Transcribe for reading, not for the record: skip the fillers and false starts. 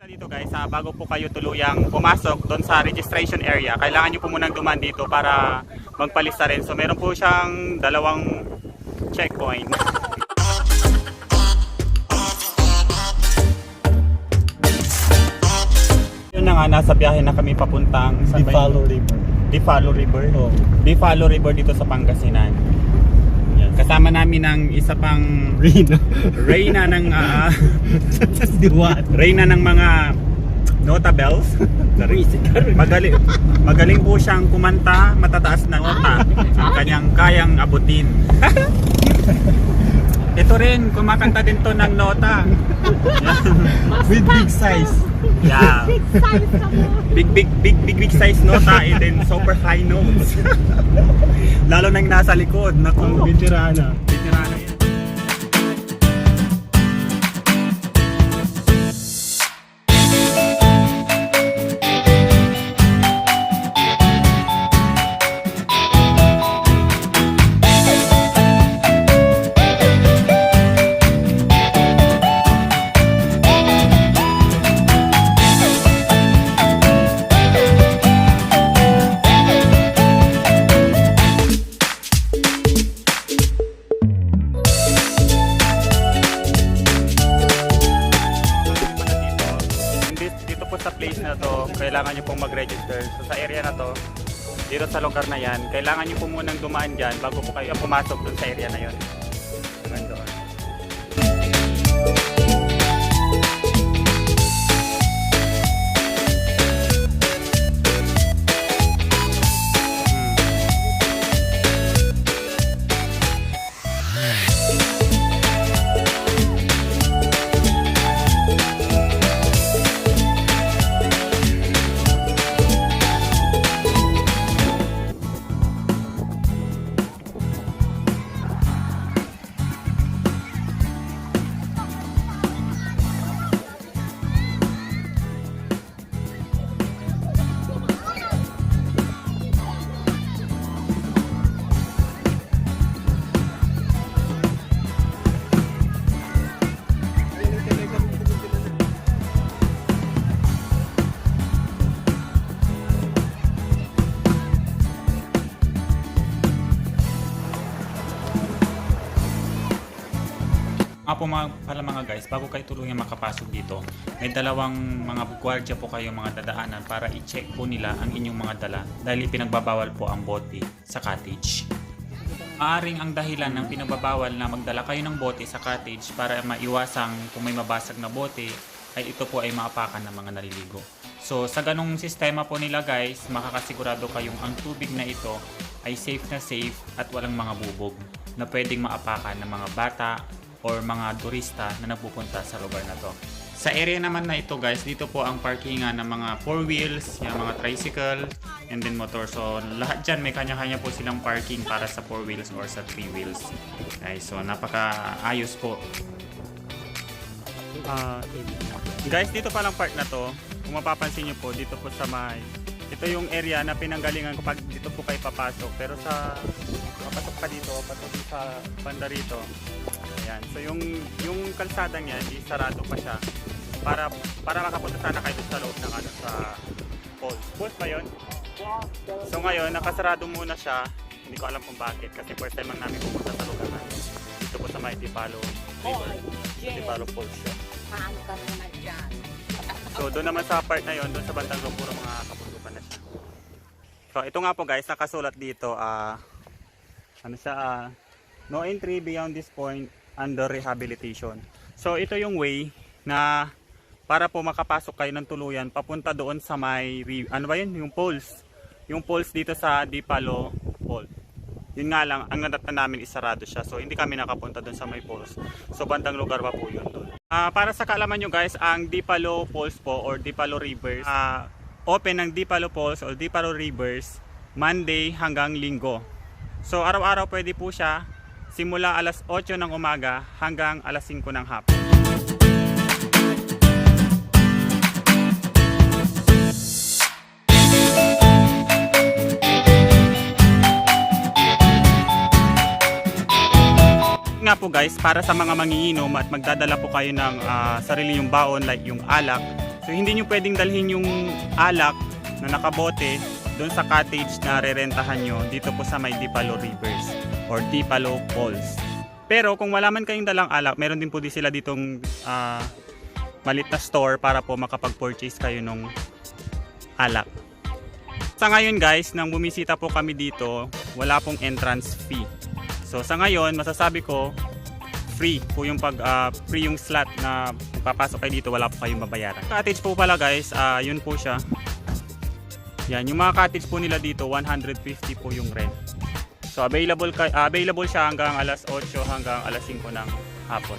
Dito guys, bago po kayo tuluyang pumasok doon sa registration area, kailangan nyo po munang dumaan dito para magpalista rin. So meron po siyang dalawang checkpoint. Yun na nga, nasa biyahe na kami papuntang Dipalo River. Dipalo River? Oh. Dipalo River dito sa Pangasinan. Yes. Kasama namin ng isa pang Reyna ng Reyna ng mga notables. Magaling po siyang kumanta, matataas na nota ang kanyang kayang abutin. Ito rin, kumakanta din to ng nota. With big size. Yeah. Big size nota and then super high notes. Lalo nang nasa likod. Naku, Veterana. veterano yan. Sa place na to, kailangan nyo pong mag-register. So sa area na to, dito sa lugar na yan, kailangan nyo po munang dumaan dyan bago po kayo pumasok dun sa area na yon. Doon. Po pala mga guys, bago kayo tuluyang makapasok dito, may dalawang mga gwardiya po kayo mga dadaanan para i-check po nila ang inyong mga dala dahil pinagbabawal po ang bote sa cottage. Maaring ang dahilan ng pinagbabawal na magdala kayo ng bote sa cottage para maiwasang kung may mabasag na bote ay ito po ay maapakan ng mga naliligo. So sa ganong sistema po nila guys, makakasigurado kayong ang tubig na ito ay safe at walang mga bubog na pwedeng maapakan ng mga bata or mga turista na nagpupunta sa lugar na to. Sa area naman na ito guys, dito po ang parkingan ng mga 4 wheels, yung mga tricycle, and then motor. So lahat dyan may kanya-kanya po silang parking para sa 4 wheels or sa 3 wheels. Okay, so napaka-ayos po. Guys, dito palang part na to, kung mapapansin nyo po, dito po sa may, ito yung area na pinanggalingan kapag dito po kayo papasok. Pero sa papasok pa dito, papasok sa banda rito. Ayan. So yung kalsadang yan, sarado pa siya para makapunta sana kayo sa loob ng sa falls. Falls ba yun? So ngayon, nakasarado muna siya. Hindi ko alam kung bakit kasi first time lang namin pumunta sa lugar namin. Dito po sa may Dipalo River. Dipalo Falls siya. Paano ka naman dyan? So doon naman sa part na yon, doon sa bandang loob, puro mga kabundukan na siya. So ito nga po guys, nakasulat dito, ano siya, no entry beyond this point under rehabilitation. So ito yung way na para po makapasok kayo ng tuluyan papunta doon sa may, ano ba yun, yung falls. Yung falls dito sa Dipalo Falls. Yun nga lang, ang nadatan namin isarado siya. So hindi kami nakapunta doon sa may falls. So bandang lugar pa po yun doon. Para sa kaalaman nyo guys, ang Dipalo Falls po or Dipalo Rivers, open ng Dipalo Falls or Dipalo Rivers Monday hanggang Linggo. So araw-araw pwede po siya simula alas 8 ng umaga hanggang alas 5 ng hapon. Nga po guys, para sa mga manginginom at magdadala po kayo ng sarili yung baon like yung alak. So hindi nyo pwedeng dalhin yung alak na nakabote doon sa cottage na rerentahan nyo dito po sa may Dipalo Rivers or Dipalo Falls. Pero kung wala man kayong dalang alak, meron din po di sila ditong malit na store para po makapag-purchase kayo ng alak. Sa ngayon guys, nang bumisita po kami dito, wala pong entrance fee. So sa ngayon, masasabi ko, free po yung free yung slot na papasok kayo dito, wala po kayong babayaran. Cottage po pala guys, yun po siya. Yan, yung mga cottage po nila dito, 150 po yung rent. So available siya hanggang alas 8 hanggang alas 5 ng hapon.